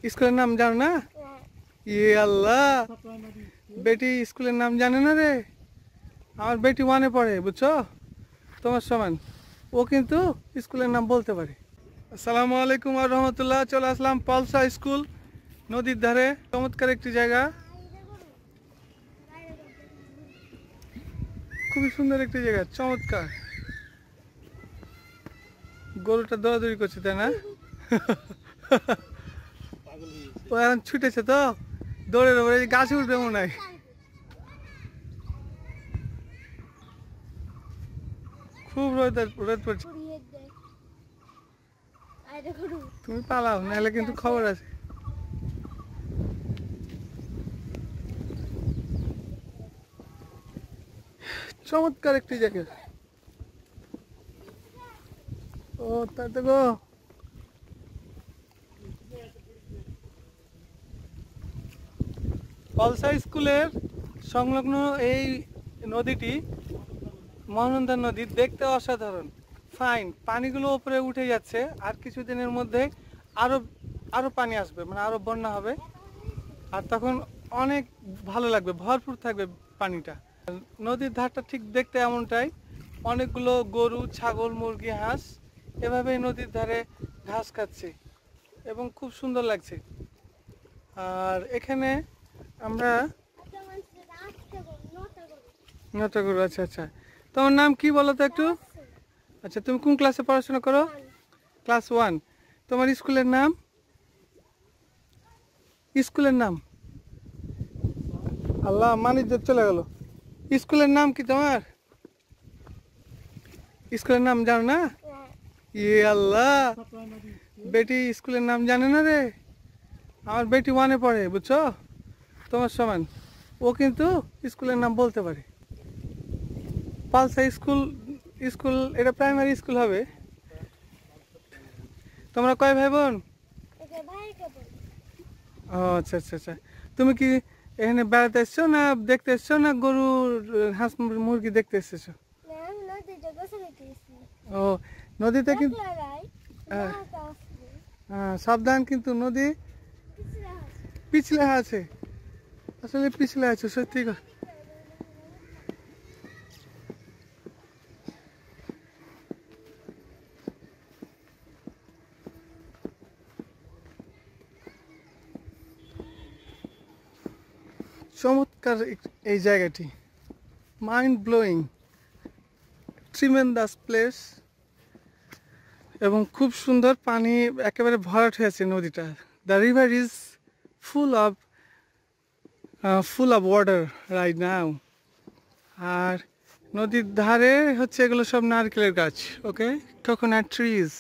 স্কুলের নাম জানো না? ইয়ে আল্লাহ, বেটি স্কুলের নাম জানে না রে। আমার বেটি ওয়ানে পড়ে, বুঝছো, তোমার সমান। ও কিন্তু স্কুলের নাম বলতে পারে। আসসালামু আলাইকুম আর রহমতুল্লাহ। চলে আসলাম পলসা স্কুল, নদীর ধারে। চমৎকার একটি জায়গা, খুবই সুন্দর একটি জায়গা, চমৎকার। গরুটা দৌড়াদৌড়ি করছে, তাই না? ও এখন ছুটেছে তো, দৌড়ে দৌড়ে গাছে উঠবে মনে হয়। খুব রোদ পড়ছে। তুমি পালাও, নাহলে কিন্তু খবর আছে। চমৎকার একটি জায়গা। ও তাই তো গো। পলসা স্কুলের সংলগ্ন এই নদীটি মহানন্দা নদী, দেখতে অসাধারণ, ফাইন। পানিগুলো উপরে উঠে যাচ্ছে, আর কিছুদিনের মধ্যে আরো আরো পানি আসবে, মানে আরো বন্যা হবে, আর তখন অনেক ভালো লাগবে, ভরপুর থাকবে পানিটা। নদীর ধারটা ঠিক দেখতে এমনটাই, অনেকগুলো গরু, ছাগল, মুরগি, হাঁস এভাবে নদীর ধারে ঘাস খাচ্ছে এবং খুব সুন্দর লাগছে। আর এখানে আমরা নটা গরু। আচ্ছা আচ্ছা, তোমার নাম কি বলো তো একটু? আচ্ছা, তুমি কোন ক্লাসে পড়াশোনা করো? ক্লাস 1। তোমার স্কুলের নাম? স্কুলের নাম আল্লাহ, মানিজ্জত চলে গেল। স্কুলের নাম কি তোমার? স্কুলের নাম জানো না? ইয়ে আল্লাহ, বেটি স্কুলের নাম জানে না রে। আমার বেটি ওয়ানে পড়ে, বুঝছো, তোমার সমান। ও কিন্তু স্কুলের নাম বলতে পারে। পালসা স্কুল, স্কুল এটা প্রাইমারি স্কুল হবে। তোমরা কয় ভাই বোন? ও আচ্ছা আচ্ছা আচ্ছা। তুমি কি এখানে বেড়াতে এসছো, না দেখতে এসছো, না গরু, হাঁস, মুরগি দেখতে এসেছো? ও নদীতে কিন্তু সাবধান, কিন্তু নদী পিছলে আছে, আসলে পিছলে আছে সত্যি। চমৎকার এই জায়গাটি, মাইন্ড ব্লোয়িং, ট্রিমেন্ডাস প্লেস, এবং খুব সুন্দর। পানি একেবারে ভরাট হয়েছে নদীটা। The river is full of water right now. আর নদীর ধারে হচ্ছে এগুলো সব নারকেলের গাছ, okay, coconut trees,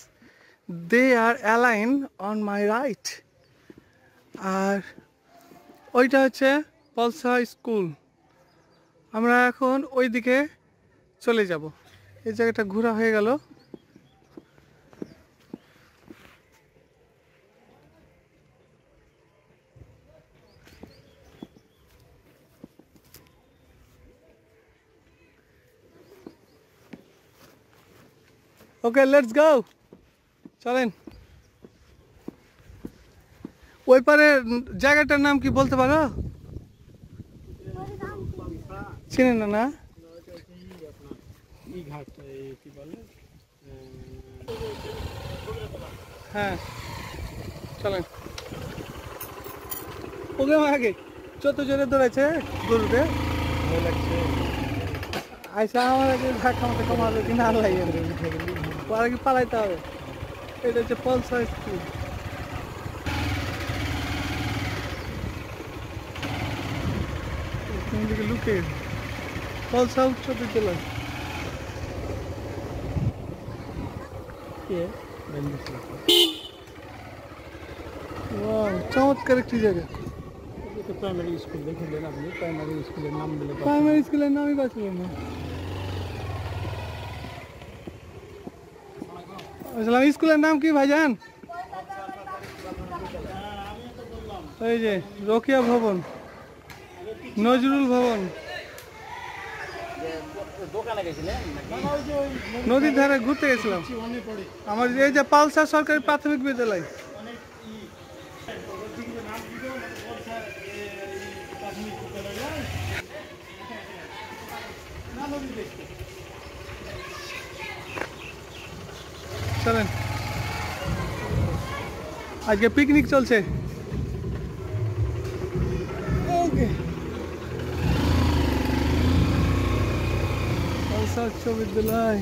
they are align on my right. আর ওইটা হচ্ছে পলসা স্কুল। আমরা এখন ওই দিকে চলে যাব। এই জায়গাটা ঘোরা হয়ে গেল। ওকে, লেটস গো, চলেন। ওই পারে জায়গাটার নাম কি বলতে পারো? চিনেন না? না, হ্যাঁ চলেন। ওকে আগে যত জোরে দৌড়াইছে গরুকে, ভয় লাগছে। আইসা আমার আগে ধাক্কা মাথা কমাবে কিনা আল্লাহ, পরে কি পালাইতে হবে। এটা হচ্ছে পলসা স্কুল। দিকে লুকে পলসা উচ্চ বিদ্যালয়। চমৎকার একটি জায়গা। প্রাইমারি স্কুল দেখলেন আপনি, প্রাইমারি স্কুলের নাম বলে, প্রাইমারি স্কুলের নামই পাচ্ছিলেন না। স্কুলের নাম কি ভাইজান? এই যে রোকেয়া ভবন, নজরুল ভবন। নদীর ধারে ঘুরতে গেছিলাম। আমার এই যে পালসা সরকারি প্রাথমিক বিদ্যালয়। চলেন, আজকে পিকনিক চলছে। ওকে, উচ্চ বিদ্যালয়।